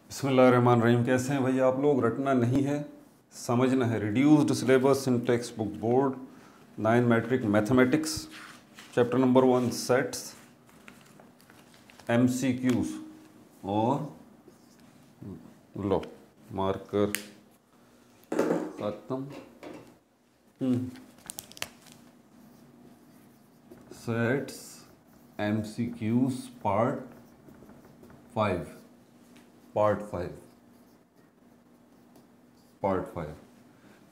बिस्मिल्लाहिर्रहमानिर्रहीम। कैसे हैं भैया आप लोग? रटना नहीं है, समझना है। Reduced syllabus in text book board 9 matric mathematics, chapter number 1 sets, MCQs और लो मार्कर खत्म। Sets MCQs part 5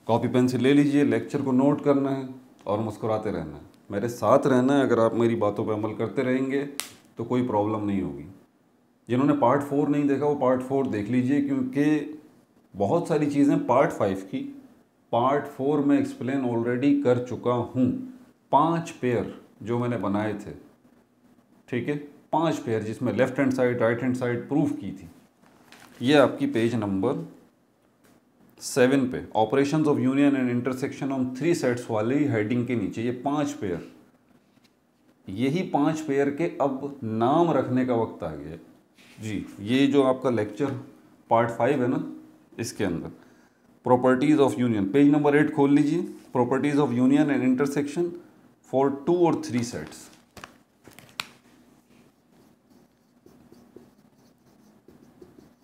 copy pencil ले लीजिए, लेक्चर को नोट करना है और मुस्कुराते रहना है। मेरे साथ रहना है। अगर आप मेरी बातों पर अमल करते रहेंगे तो कोई प्रॉब्लम नहीं होगी। जिन्होंने पार्ट 4 नहीं देखा वो पार्ट 4 देख लीजिए, क्योंकि बहुत सारी चीज़ें पार्ट 5 की पार्ट 4 में एक्सप्लेन ऑलरेडी कर चुका हूँ। 5 पेयर जो मैंने बनाए थे, ठीक है, 5 पेयर जिसमें left hand side right hand side proof की थी। ये आपकी पेज नंबर 7 पे operations of union and intersection on 3 sets वाली हेडिंग के नीचे ये 5 पेयर, यही 5 पेयर के अब नाम रखने का वक्त आ गया जी। ये जो आपका लेक्चर पार्ट 5 है ना, इसके अंदर properties of union, page number 8 खोल लीजिए। Properties of union and intersection for 2 और 3 sets.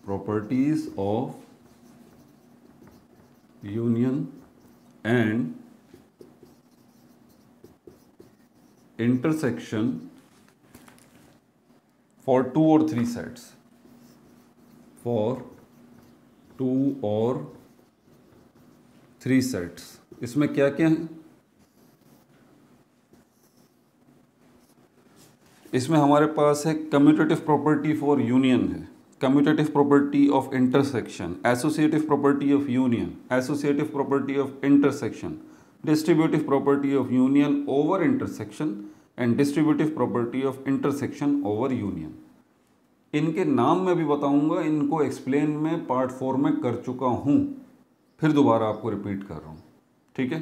properties of union and intersection for 2 or 3 sets, for 2 और 3 sets। इसमें क्या क्या है? इसमें हमारे पास है कम्यूटेटिव प्रॉपर्टी फॉर यूनियन है, commutative property of intersection, associative property of union, associative property of intersection, distributive property of union over intersection and distributive property of intersection over union. इनके नाम मैं भी बताऊंगा, इनको एक्सप्लेन में पार्ट 4 में कर चुका हूं, फिर दोबारा आपको रिपीट कर रहा हूं, ठीक है।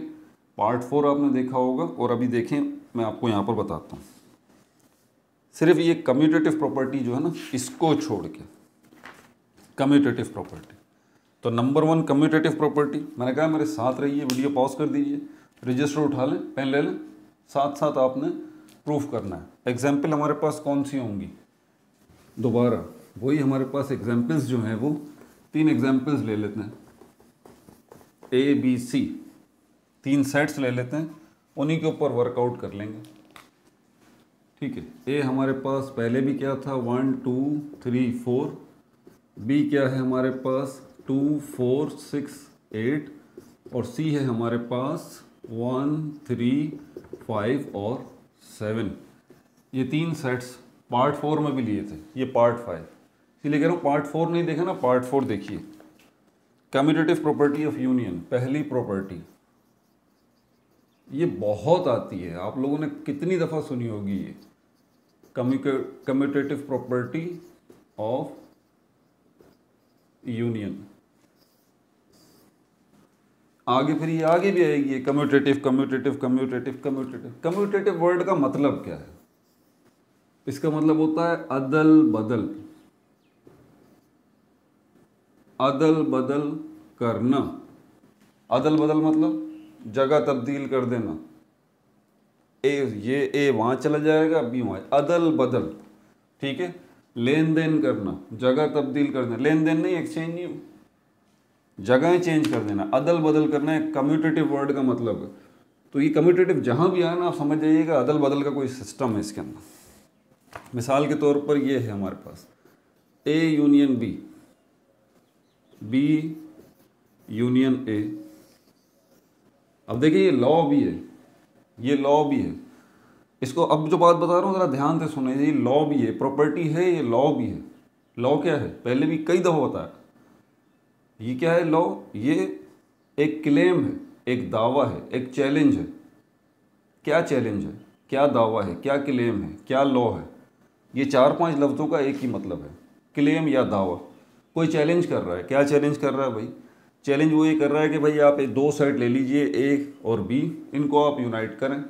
पार्ट 4 आपने देखा होगा और अभी देखें मैं आपको यहां पर बताता हूं। सिर्फ ये कम्यूटेटिव प्रॉपर्टी जो है ना, इसको छोड़ के कम्यूटेटिव प्रॉपर्टी। तो नंबर 1 कम्यूटेटिव प्रॉपर्टी, मैंने कहा मेरे साथ रहिए, वीडियो पॉज कर दीजिए, रजिस्टर उठा लें, पेन ले लें, साथ साथ आपने प्रूफ करना है। एग्जाम्पल हमारे पास कौन सी होंगी? दोबारा वही हमारे पास एग्जाम्पल्स जो हैं वो 3 एग्जाम्पल्स ले लेते हैं। ABC 3 सेट्स ले लेते हैं, उन्हीं के ऊपर वर्कआउट कर लेंगे, ठीक है। ए हमारे पास पहले भी क्या था, 1 2 3 4। बी क्या है हमारे पास, 2 4 6 8। और सी है हमारे पास 1 3 5 और 7। ये 3 सेट्स पार्ट 4 में भी लिए थे, ये पार्ट 5, इसलिए कह रहा हूँ पार्ट 4 नहीं देखा ना, पार्ट 4 देखिए। कम्यूटेटिव प्रॉपर्टी ऑफ यूनियन, पहली प्रॉपर्टी, ये बहुत आती है, आप लोगों ने कितनी दफ़ा सुनी होगी ये कम्यूटेटिव प्रॉपर्टी ऑफ यूनियन। आगे फिर ये आगे भी आएगी commutative commutative commutative commutative. Commutative word का मतलब क्या है? इसका मतलब होता है अदल बदल, अदल बदल करना। अदल बदल मतलब जगह तब्दील कर देना। ए वहां चला जाएगा, बी वहां, अदल बदल, ठीक है। लेन देन करना, जगह तब्दील कर देना, लेन देन नहीं, एक्सचेंज नहीं, जगह चेंज कर देना, अदल बदल करना है कम्यूटेटिव वर्ड का मतलब है। तो ये कम्यूटेटिव जहां भी आए ना, आप समझ जाइएगा अदल बदल का कोई सिस्टम है इसके अंदर। मिसाल के तौर पर ये है हमारे पास A union B, B union A. अब देखिए ये लॉ भी है, ये लॉ भी है। इसको अब जो बात बता रहा हूँ ज़रा ध्यान से सुनिए, ये लॉ भी है, प्रॉपर्टी है, ये लॉ भी है। लॉ क्या है पहले भी कई दफ़ा बताया। ये क्या है लॉ? ये एक क्लेम है, एक दावा है, एक चैलेंज है। क्या चैलेंज है, क्या दावा है, क्या क्लेम है, क्या लॉ है? ये 4-5 लफ्ज़ों का एक ही मतलब है, क्लेम या दावा। कोई चैलेंज कर रहा है, क्या चैलेंज कर रहा है भाई? चैलेंज वो ये कर रहा है कि भाई आप 2 सेट ले लीजिए, ए और बी, इनको आप यूनाइट करें,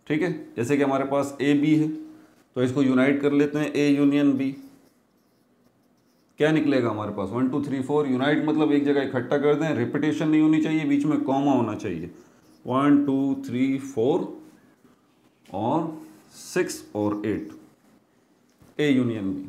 ठीक है। जैसे कि हमारे पास ए बी है, तो इसको यूनाइट कर लेते हैं, ए यूनियन बी। क्या निकलेगा हमारे पास 1 2 3 4। यूनाइट मतलब एक जगह इकट्ठा कर दें, रिपीटेशन नहीं होनी चाहिए, बीच में कॉमा होना चाहिए। 1 2 3 4 और 6 और 8, ए यूनियन बी।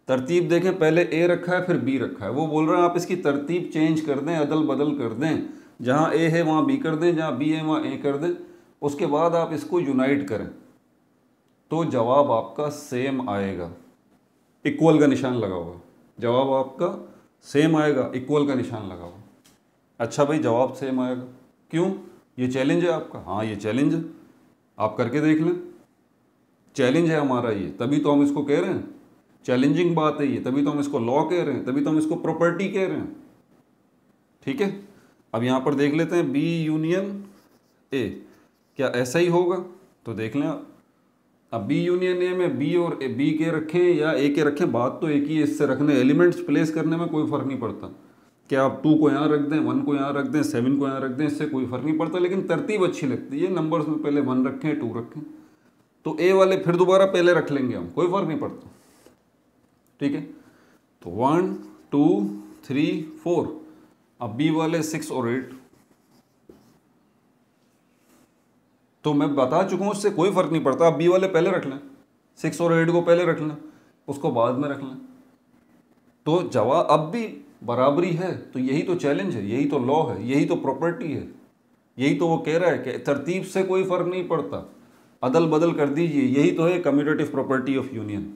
तरतीब देखें, पहले ए रखा है फिर बी रखा है। वो बोल रहा है आप इसकी तरतीब चेंज कर दें, अदल बदल कर दें, जहाँ ए है वहाँ बी कर दें, जहाँ बी है वहाँ ए कर दें, उसके बाद आप इसको यूनाइट करें तो जवाब आपका सेम आएगा। इक्वल का निशान लगा हुआ, जवाब आपका सेम आएगा, इक्वल का निशान लगा हुआ। अच्छा भाई जवाब सेम आएगा, क्यों? ये चैलेंज है आपका। हाँ ये चैलेंज है, आप करके देख लें। चैलेंज है हमारा ये, तभी तो हम इसको कह रहे हैं चैलेंजिंग बात है ये, तभी तो हम इसको लॉ कह रहे हैं, तभी तो हम इसको प्रॉपर्टी कह रहे हैं। ठीक है, अब यहाँ पर देख लेते हैं बी यूनियन ए, क्या ऐसा ही होगा? तो देख लें आप। अब बी यूनियन ए में बी और बी के रखें या ए के रखें, बात तो एक ही है। इससे रखने एलिमेंट्स प्लेस करने में कोई फ़र्क नहीं पड़ता। क्या आप 2 को यहाँ रख दें, 1 को यहाँ रख दें, 7 को यहाँ रख दें, इससे कोई फ़र्क नहीं पड़ता, लेकिन तरतीब अच्छी लगती है। नंबर्स में पहले 1 रखें 2 रखें, तो ए वाले फिर दोबारा पहले रख लेंगे हम, कोई फ़र्क नहीं पड़ता। ठीक है, तो 1 2 3 4, अब बी वाले 6 और 8, तो मैं बता चुका हूँ उससे कोई फ़र्क नहीं पड़ता। आप बी वाले पहले रख लें, 6 और 8 को पहले रख लें, उसको बाद में रख लें, तो जवाब अब भी बराबरी है। तो यही तो चैलेंज है, यही तो लॉ है, यही तो प्रॉपर्टी है, यही तो वो कह रहा है कि तरतीब से कोई फ़र्क नहीं पड़ता, अदल बदल कर दीजिए। यही तो है कम्यूटेटिव प्रॉपर्टी ऑफ यूनियन।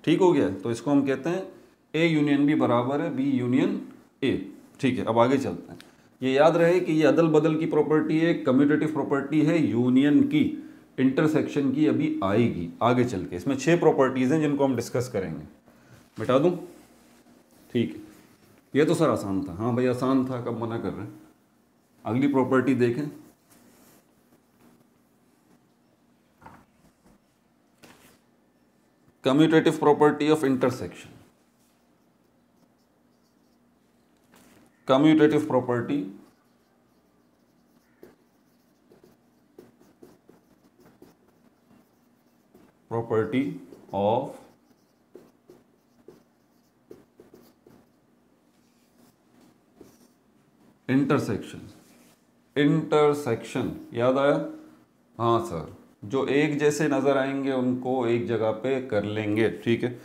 ठीक हो गया, तो इसको हम कहते हैं ए यूनियन बी बराबर है बी यूनियन ए। ठीक है, अब आगे चलते हैं। ये याद रहे कि ये अदल बदल की प्रॉपर्टी है, कम्यूटेटिव प्रॉपर्टी है, यूनियन की, इंटरसेक्शन की अभी आएगी आगे चल के। इसमें 6 प्रॉपर्टीज़ हैं जिनको हम डिस्कस करेंगे। मिटा दूं? ठीक है, ये तो सर आसान था। हाँ भाई आसान था, कब मना कर रहे हैं। अगली प्रॉपर्टी देखें, commutative property of intersection. Commutative property of intersection याद आया? हाँ सर, जो एक जैसे नज़र आएंगे उनको एक जगह पे कर लेंगे। ठीक है,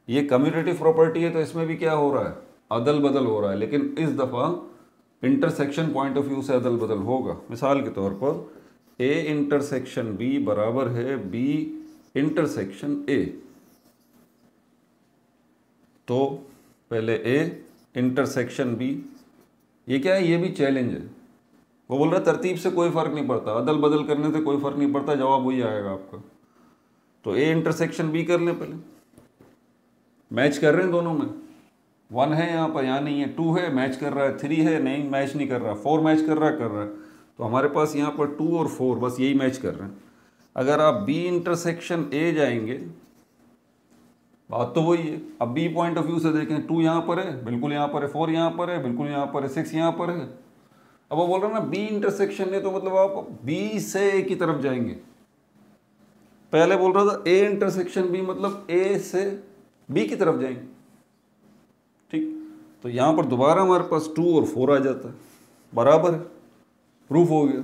ये कम्यूटेटिव प्रॉपर्टी है तो इसमें भी क्या हो रहा है, अदल बदल हो रहा है, लेकिन इस दफ़ा इंटरसेक्शन पॉइंट ऑफ व्यू से अदल बदल होगा। मिसाल के तौर पर ए इंटरसेक्शन बी बराबर है बी इंटरसेक्शन ए, तो पहले ए इंटरसेक्शन बी, ये क्या है, ये भी चैलेंज है। वो बोल रहा है तरतीब से कोई फ़र्क नहीं पड़ता, अदल बदल करने से कोई फ़र्क नहीं पड़ता, जवाब वही आएगा आपका। तो ए इंटरसेक्शन बी कर लें, पहले मैच कर रहे हैं दोनों में। 1 है यहाँ पर, यहाँ नहीं है, 2 है मैच कर रहा है, 3 है नहीं मैच नहीं कर रहा, 4 मैच कर रहा है, तो हमारे पास यहाँ पर 2 और 4 बस यही मैच कर रहे हैं। अगर आप बी इंटरसेक्शन ए जाएंगे, बात तो वही है। अब बी पॉइंट ऑफ व्यू से देखें, 2 यहाँ पर है, बिल्कुल यहाँ पर है, 4 यहाँ पर है, बिल्कुल यहाँ पर है, 6 यहाँ पर है। अब वो बोल रहे हैं ना बी इंटरसेक्शन है, तो मतलब आप बी से ए की तरफ जाएंगे। पहले बोल रहा था ए इंटरसेक्शन बी, मतलब ए से बी की तरफ जाएंगे। ठीक, तो यहाँ पर दोबारा हमारे पास 2 और 4 आ जाता है, बराबर है, प्रूफ हो गया।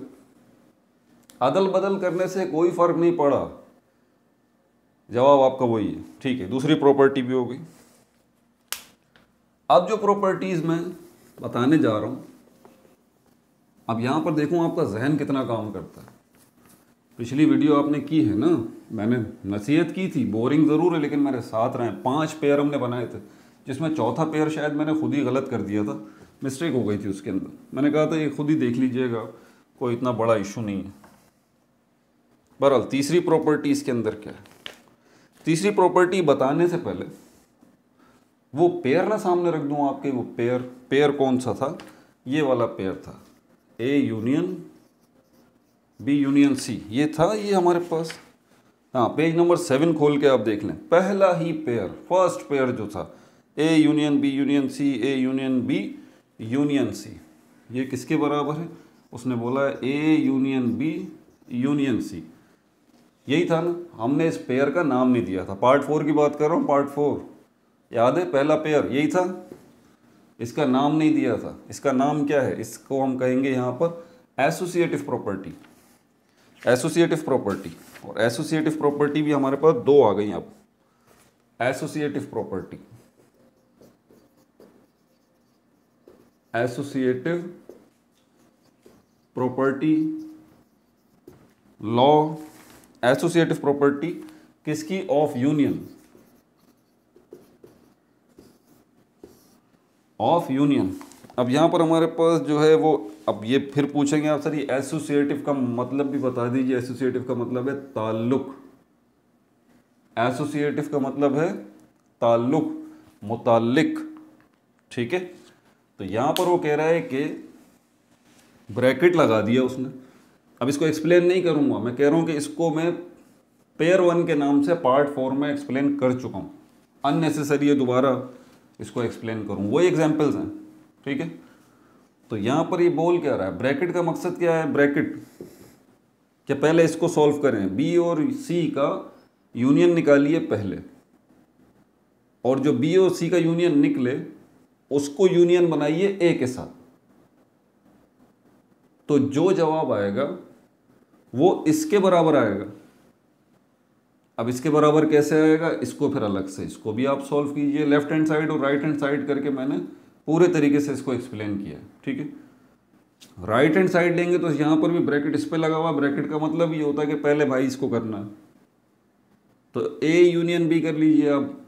अदल बदल करने से कोई फर्क नहीं पड़ा, जवाब आपका वही है। ठीक है, दूसरी प्रॉपर्टी भी हो गई। अब जो प्रॉपर्टीज मैं बताने जा रहा हूँ, अब यहाँ पर देखूँ आपका जहन कितना काम करता है। पिछली वीडियो आपने की है ना, मैंने नसीहत की थी, बोरिंग ज़रूर है लेकिन मेरे साथ रहें। 5 पेयर हमने बनाए थे, जिसमें चौथा पेयर शायद मैंने खुद ही गलत कर दिया था, मिस्टेक हो गई थी उसके अंदर। मैंने कहा था ये खुद ही देख लीजिएगा, कोई इतना बड़ा इशू नहीं है। बहरहाल तीसरी प्रॉपर्टी इसके अंदर क्या है, तीसरी प्रॉपर्टी बताने से पहले वो पेयर ना सामने रख दूँ आपके। वो पेयर कौन सा था, ये वाला पेयर था, A union B union C, ये था ये हमारे पास। हाँ, पेज नंबर 7 खोल के आप देख लें, पहला ही पेयर, फर्स्ट पेयर जो था, A union B union C, A union B union C, ये किसके बराबर है? उसने बोला A union B union C, यही था ना। हमने इस पेयर का नाम नहीं दिया था, पार्ट 4 की बात कर रहा हूँ, पार्ट 4। याद है पहला पेयर यही था, इसका नाम नहीं दिया था। इसका नाम क्या है, इसको हम कहेंगे यहाँ पर एसोसिएटिव प्रॉपर्टी। एसोसिएटिव प्रॉपर्टी, और एसोसिएटिव प्रॉपर्टी भी हमारे पास दो आ गई अब। Associative property, associative property law, associative property किसकी, ऑफ यूनियन, ऑफ यूनियन। अब यहां पर हमारे पास जो है वो, अब ये फिर पूछेंगे आप सर ये एसोसिएटिव का मतलब भी बता दीजिए। एसोसिएटिव का मतलब है ताल्लुक, एसोसिएटिव का मतलब है ताल्लुक, मुताल्लिक, ठीक है। तो यहां पर वो कह रहा है कि ब्रैकेट लगा दिया उसने। अब इसको एक्सप्लेन नहीं करूंगा, मैं कह रहा हूं कि इसको मैं पेयर 1 के नाम से पार्ट 4 में एक्सप्लेन कर चुका हूं, अननेसेसरी है दोबारा इसको एक्सप्लेन करूं, वही एग्जांपल्स हैं, ठीक है। तो यहां पर ये बोल क्या रहा है, ब्रैकेट का मकसद क्या है, ब्रैकेट कि पहले इसको सॉल्व करें, बी और सी का यूनियन निकालिए पहले, और जो बी और सी का यूनियन निकले उसको यूनियन बनाइए ए के साथ। तो जो जवाब आएगा वो इसके बराबर आएगा। अब इसके बराबर कैसे आएगा, इसको फिर अलग से इसको भी आप सॉल्व कीजिए, लेफ्ट हैंड साइड और राइट हैंड साइड करके मैंने पूरे तरीके से इसको एक्सप्लेन किया, ठीक है। राइट हैंड साइड लेंगे तो यहां पर भी ब्रैकेट इस पे लगा हुआ, ब्रैकेट का मतलब ये होता है कि पहले भाई इसको करना है। तो ए यूनियन बी कर लीजिए आप,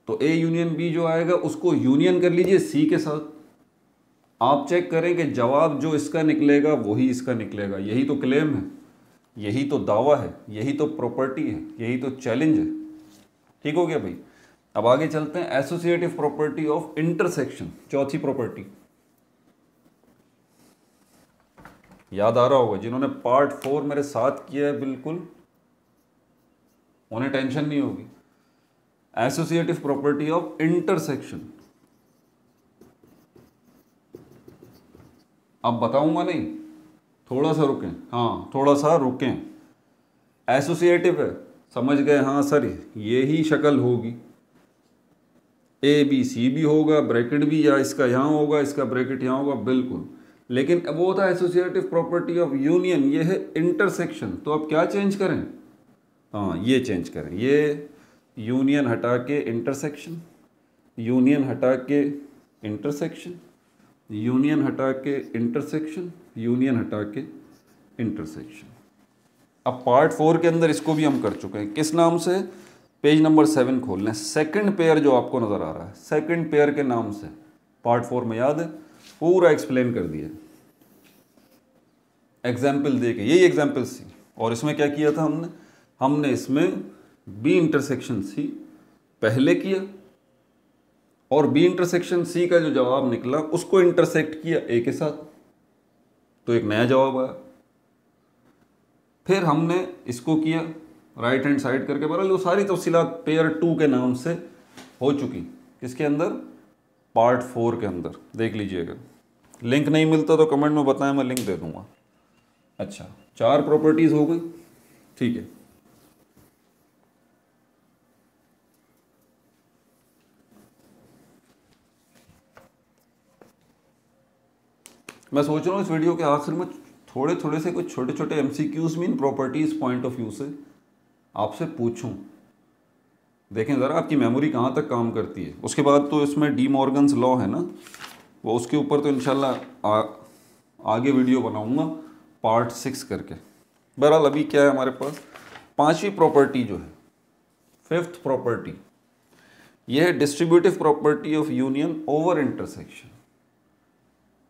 तो ए यूनियन बी जो आएगा उसको यूनियन कर लीजिए सी के साथ। आप चेक करें कि जवाब जो इसका निकलेगा वही इसका निकलेगा। यही तो क्लेम है, यही तो दावा है, यही तो प्रॉपर्टी है, यही तो चैलेंज है, ठीक हो गया भाई। अब आगे चलते हैं, एसोसिएटिव प्रॉपर्टी ऑफ इंटरसेक्शन, चौथी प्रॉपर्टी। याद आ रहा होगा जिन्होंने पार्ट 4 मेरे साथ किया है, बिल्कुल उन्हें टेंशन नहीं होगी। एसोसिएटिव प्रॉपर्टी ऑफ इंटरसेक्शन, अब बताऊंगा नहीं, थोड़ा सा रुकें, हाँ थोड़ा सा रुकें। एसोसिएटिव है, समझ गए, हाँ सर ये ही शक्ल होगी, ए बी सी भी होगा, ब्रैकेट भी या इसका यहाँ होगा, इसका ब्रैकेट यहाँ होगा, बिल्कुल। लेकिन अब वो था एसोसिएटिव प्रॉपर्टी ऑफ यूनियन, ये है इंटरसेक्शन। तो अब क्या चेंज करें, हाँ ये चेंज करें, ये यूनियन हटा के इंटरसेक्शन, यूनियन हटा के इंटरसेक्शन, यूनियन हटा के इंटरसेक्शन, यूनियन हटा के इंटरसेक्शन। अब पार्ट 4 के अंदर इसको भी हम कर चुके हैं, किस नाम से, पेज नंबर 7 खोल लें, सेकंड पेयर जो आपको नज़र आ रहा है, सेकंड पेयर के नाम से पार्ट 4 में याद है पूरा एक्सप्लेन कर दिया, एग्जाम्पल दे के, यही एग्जाम्पल सी। और इसमें क्या किया था हमने, हमने इसमें बी इंटरसेक्शन सी पहले किया, और बी इंटरसेक्शन सी का जो जवाब निकला उसको इंटरसेक्ट किया ए के साथ, तो एक नया जवाब आया। फिर हमने इसको किया राइट हैंड साइड करके, बहरहाल वो सारी तफसीलात पेयर 2 के नाम से हो चुकी, किसके अंदर, पार्ट 4 के अंदर, देख लीजिएगा। लिंक नहीं मिलता तो कमेंट में बताएं, मैं लिंक दे दूंगा। अच्छा 4 प्रॉपर्टीज हो गई, ठीक है। मैं सोच रहा हूँ इस वीडियो के आखिर में थोड़े थोड़े से कुछ छोटे छोटे एमसीक्यूज भी इन प्रॉपर्टीज पॉइंट ऑफ व्यू से आपसे पूछूं, देखें ज़रा आपकी मेमोरी कहाँ तक काम करती है। उसके बाद तो इसमें डी मॉर्गन्स लॉ है ना, वो उसके ऊपर तो इंशाल्लाह आगे वीडियो बनाऊंगा पार्ट 6 करके। बहरहाल अभी क्या है हमारे पास, 5वीं प्रॉपर्टी जो है, 5th प्रॉपर्टी, यह है distributive property of union over intersection.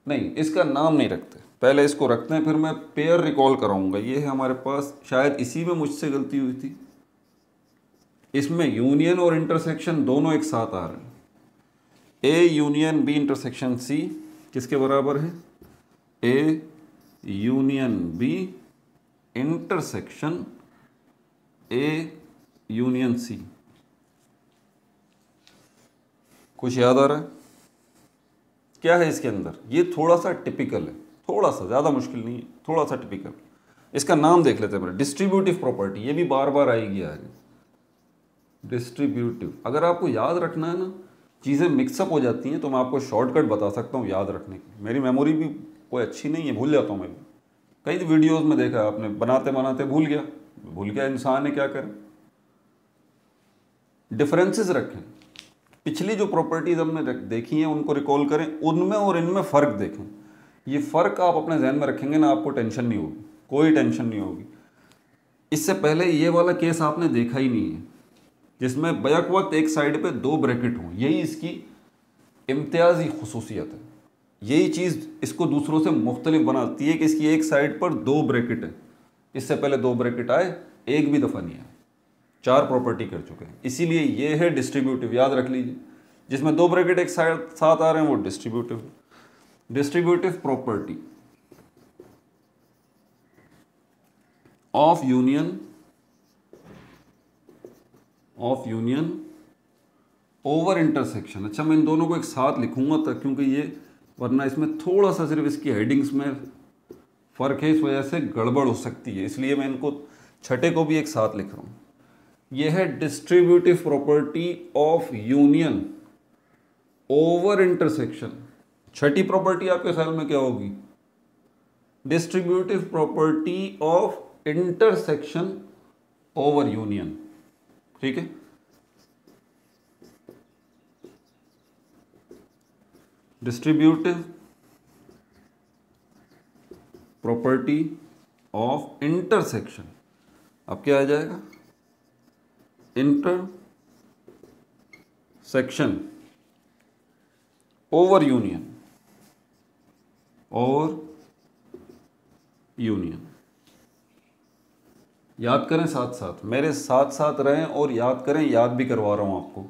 नहीं, इसका नाम नहीं रखते, पहले इसको रखते हैं, फिर मैं पेयर रिकॉल कराऊंगा। ये है हमारे पास, शायद इसी में मुझसे गलती हुई थी, इसमें यूनियन और इंटरसेक्शन दोनों एक साथ आ रहे हैं। A union B intersection C किसके बराबर है, A union B intersection A union C. कुछ याद आ रहा है क्या है इसके अंदर, ये थोड़ा सा टिपिकल है, थोड़ा सा, ज़्यादा मुश्किल नहीं है, थोड़ा सा टिपिकल। इसका नाम देख लेते हैं, डिस्ट्रीब्यूटिव प्रॉपर्टी, ये भी बार बार आएगी आगे। डिस्ट्रीब्यूटिव। अगर आपको याद रखना है ना, चीज़ें मिक्सअप हो जाती हैं, तो मैं आपको शॉर्टकट बता सकता हूँ याद रखने की। मेरी मेमोरी भी कोई अच्छी नहीं है, भूल जाता हूँ मैं भी। कई वीडियोस में देखा है आपने, बनाते बनाते भूल गया इंसान है, क्या करें। डिफरेंसेस रखें, पिछली जो प्रॉपर्टीज हमने देखी हैं उनको रिकॉल करें, उनमें और इनमें फ़र्क देखें। ये फ़र्क आप अपने जहन में रखेंगे ना, आपको टेंशन नहीं होगी, कोई टेंशन नहीं होगी। इससे पहले ये वाला केस आपने देखा ही नहीं है जिसमें बैक वक्त एक साइड पे 2 ब्रैकेट हों। यही इसकी इम्तियाजी खुसूसियत है, यही चीज़ इसको दूसरों से मुख्तलिफ बनाती है कि इसकी एक साइड पर 2 ब्रैकेट है। इससे पहले 2 ब्रैकेट आए, एक भी दफ़ा नहीं आया, 4 प्रॉपर्टी कर चुके हैं। इसीलिए ये है डिस्ट्रीब्यूटिव, याद रख लीजिए। जिसमें 2 ब्रैकेट एक साथ आ रहे हैं वो डिस्ट्रीब्यूटिव है। Distributive property of union over intersection. अच्छा, मैं इन दोनों को एक साथ लिखूंगा तक, क्योंकि ये वरना इसमें थोड़ा सा सिर्फ इसकी हेडिंग्स में फ़र्क है, इस वजह से गड़बड़ हो सकती है, इसलिए मैं इनको छठे को भी एक साथ लिख रहा हूँ। यह है distributive property of union over intersection. Chhathi property आपके ख्याल में क्या होगी? Distributive property of intersection over union. ठीक है, डिस्ट्रीब्यूटिव प्रॉपर्टी ऑफ इंटरसेक्शन, अब क्या आ जाएगा? इंटरसेक्शन ओवर यूनियन, याद करें साथ साथ, मेरे साथ साथ रहें और याद करें, याद भी करवा रहा हूं आपको।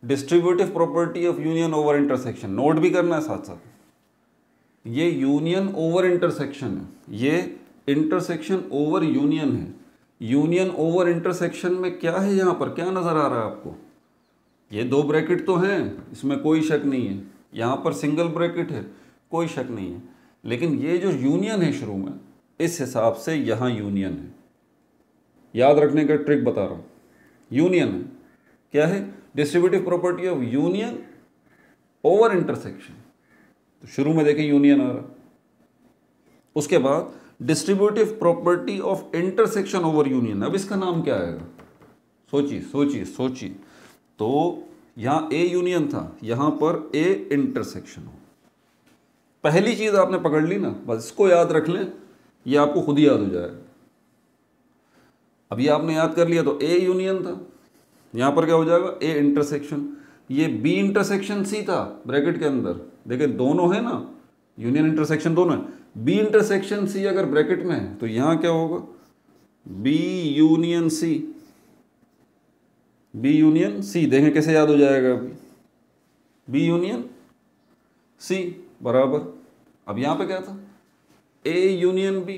Distributive property of union over intersection, note भी करना है साथ साथ। ये यूनियन ओवर इंटरसेक्शन है, ये इंटरसेक्शन ओवर यूनियन है। यूनियन ओवर इंटरसेक्शन में क्या है, यहाँ पर क्या नज़र आ रहा है आपको? ये 2 ब्रैकेट तो हैं, इसमें कोई शक नहीं है। यहाँ पर सिंगल ब्रैकेट है, कोई शक नहीं है। लेकिन ये जो यूनियन है शुरू में, इस हिसाब से यहाँ यूनियन है। याद रखने का ट्रिक बता रहा हूँ, यूनियन है। क्या है? Distributive property of union over intersection. तो शुरू में देखें यूनियन आ रहा, उसके बाद distributive property of intersection over union. अब इसका नाम क्या आएगा? सोचिए। तो यहाँ ए यूनियन था, यहाँ पर ए इंटरसेक्शन हो। पहली चीज़ आपने पकड़ ली ना, बस इसको याद रख लें, ये आपको खुद ही याद हो जाएगा। अभी आपने याद कर लिया तो ए यूनियन था, यहाँ पर क्या हो जाएगा? A intersection. ये बी इंटरसेक्शन सी था ब्रैकेट के अंदर, देखिए दोनों है ना, यूनियन इंटरसेक्शन दोनों है। बी इंटरसेक्शन सी अगर ब्रैकेट में है तो यहाँ क्या होगा? B union C. B union C, देखें कैसे याद हो जाएगा अभी? बी यूनियन सी बराबर, अब यहाँ पे क्या था? A union B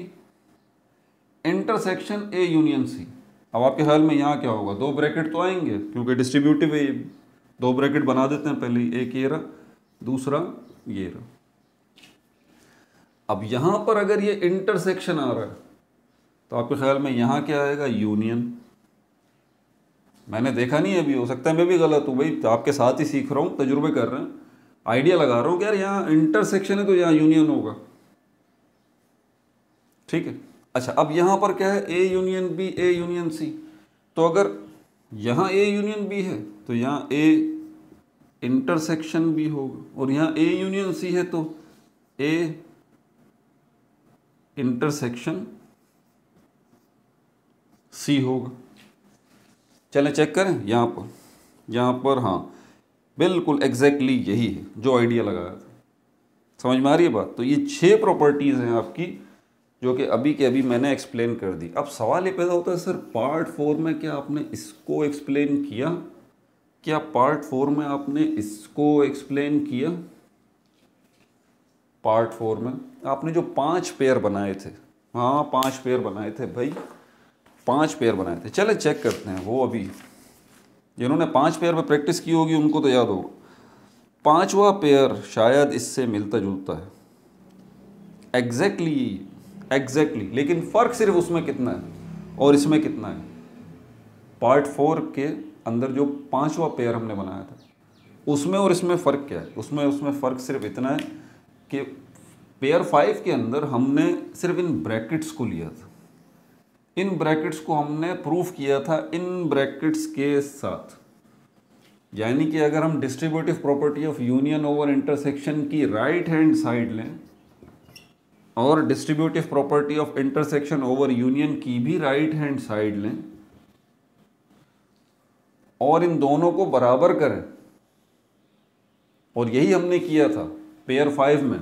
intersection A union C. अब आपके ख्याल में यहाँ क्या होगा? 2 ब्रैकेट तो आएंगे, क्योंकि डिस्ट्रीब्यूटिव है। 2 ब्रैकेट बना देते हैं, पहले एक ये रहा, दूसरा ये रहा। अब यहाँ पर अगर ये इंटरसेक्शन आ रहा है तो आपके ख्याल में यहाँ क्या आएगा? यूनियन। मैंने देखा नहीं अभी, हो सकता है मैं भी गलत हूँ भाई, तो आपके साथ ही सीख रहा हूँ, तजुर्बे कर रहे हैं, आइडिया लगा रहा हूँ कि यार यहाँ इंटरसेक्शन है तो यहाँ यूनियन होगा। ठीक है, अच्छा अब यहाँ पर क्या है? A union B, A union C. तो अगर यहाँ ए यूनियन बी है तो यहाँ ए इंटरसेक्शन बी होगा, और यहाँ ए यूनियन सी है तो ए इंटरसेक्शन सी होगा। चलें चेक करें यहाँ पर हाँ बिल्कुल एग्जैक्टली यही है जो आइडिया लगाया था। समझ में आ रही है बात? तो ये 6 प्रॉपर्टीज़ हैं आपकी, जो कि अभी के अभी मैंने एक्सप्लेन कर दी। अब सवाल ये पैदा होता है, सर पार्ट 4 में क्या आपने इसको एक्सप्लेन किया? क्या पार्ट 4 में आपने इसको एक्सप्लेन किया? पार्ट 4 में आपने जो 5 पेयर बनाए थे, हाँ 5 पेयर बनाए थे भाई, 5 पेयर बनाए थे। चले चेक करते हैं वो। अभी जिन्होंने 5 पेयर पे प्रैक्टिस की होगी उनको तो याद होगा। 5वां पेयर शायद इससे मिलता जुलता है, एग्जैक्टली, लेकिन फ़र्क सिर्फ उसमें कितना है और इसमें कितना है। पार्ट 4 के अंदर जो 5वां पेयर हमने बनाया था उसमें और इसमें फ़र्क क्या है? उसमें फ़र्क सिर्फ इतना है कि पेयर 5 के अंदर हमने सिर्फ इन ब्रैकेट्स को लिया था, इन ब्रैकेट्स को हमने प्रूफ किया था इन ब्रैकेट्स के साथ। यानी कि अगर हम distributive property of union over intersection की राइट हैंड साइड लें और distributive property of intersection over union की भी राइट हैंड साइड लें और इन दोनों को बराबर करें, और यही हमने किया था पेयर 5 में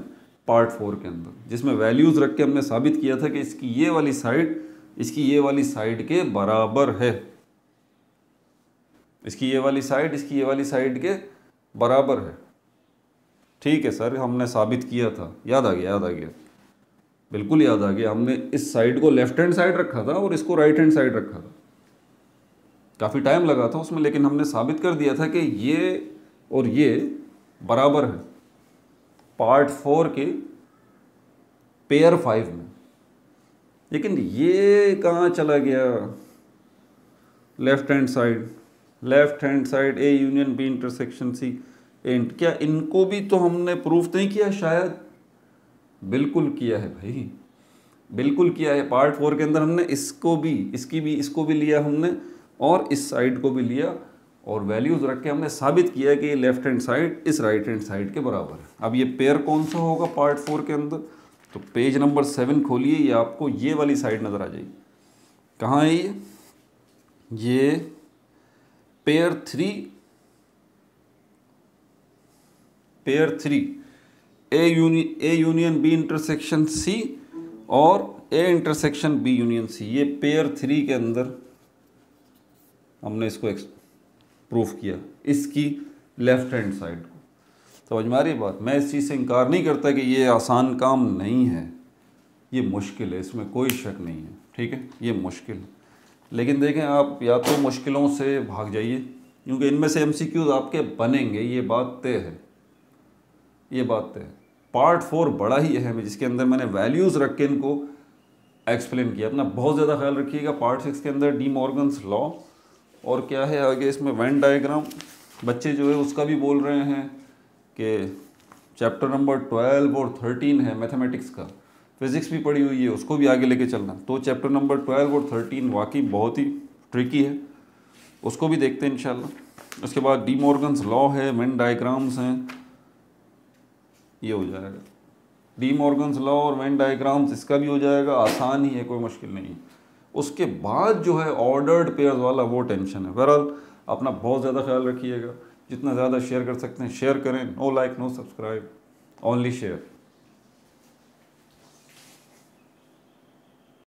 पार्ट 4 के अंदर, जिसमें वैल्यूज रख के हमने साबित किया था कि इसकी ये वाली साइड इसकी ये वाली साइड के बराबर है, इसकी ये वाली साइड इसकी ये वाली साइड के बराबर है। ठीक है सर, हमने साबित किया था, याद आ गया, बिल्कुल याद आ गया। हमने इस साइड को लेफ्ट हैंड साइड रखा था और इसको राइट हैंड साइड रखा था, काफ़ी टाइम लगा था उसमें, लेकिन हमने साबित कर दिया था कि ये और ये बराबर है पार्ट 4 के पेयर 5 में। लेकिन ये कहाँ चला गया? Left hand side A union B intersection C and, क्या इनको भी तो हमने प्रूफ नहीं किया? शायद बिल्कुल किया है भाई, बिल्कुल किया है। पार्ट 4 के अंदर हमने इसको भी लिया हमने और इस साइड को भी लिया और वैल्यूज रख के हमने साबित किया कि लेफ्ट हैंड साइड इस राइट हैंड साइड के बराबर है। अब ये पेयर कौन सा होगा पार्ट 4 के अंदर? तो पेज नंबर 7 खोलिए, ये आपको ये वाली साइड नज़र आ जाएगी। कहाँ है ये pair 3 A union B intersection C और A intersection B union C, ये पेयर 3 के अंदर हमने इसको प्रूफ किया, इसकी लेफ्ट हैंड साइड को। समझ में आ रही बात? मैं इस चीज़ से इनकार नहीं करता कि ये आसान काम नहीं है, ये मुश्किल है, इसमें कोई शक नहीं है। ठीक है, ये मुश्किल है, लेकिन देखें आप या तो मुश्किलों से भाग जाइए, क्योंकि इनमें से MCQs आपके बनेंगे, ये बात तय है, ये बात तय है। पार्ट 4 बड़ा ही अहम है, जिसके अंदर मैंने वैल्यूज़ रख के इनको एक्सप्लेन किया। अपना बहुत ज़्यादा ख्याल रखिएगा। पार्ट 6 के अंदर डी मॉर्गन्स लॉ और क्या है आगे इसमें वेन डायग्राम। बच्चे जो है उसका भी बोल रहे हैं कि चैप्टर नंबर 12 और 13 है मैथमेटिक्स का, फिज़िक्स भी पढ़ी हुई है, उसको भी आगे लेके चलना। तो चैप्टर नंबर 12 और 13 वाकई बहुत ही ट्रिकी है, उसको भी देखते हैं इंशाल्लाह। उसके बाद डी मॉर्गन्स लॉ है, वेन डायग्राम्स हैं, ये हो जाएगा। डी मॉर्गन्स लॉ और वेन डायग्राम्स इसका भी हो जाएगा, आसान ही है, कोई मुश्किल नहीं है। उसके बाद जो है ऑर्डर्ड पेयर्स वाला वो टेंशन है। बहरहाल अपना बहुत ज़्यादा ख्याल रखिएगा, जितना ज़्यादा शेयर कर सकते हैं शेयर करें। No like no subscribe, only share.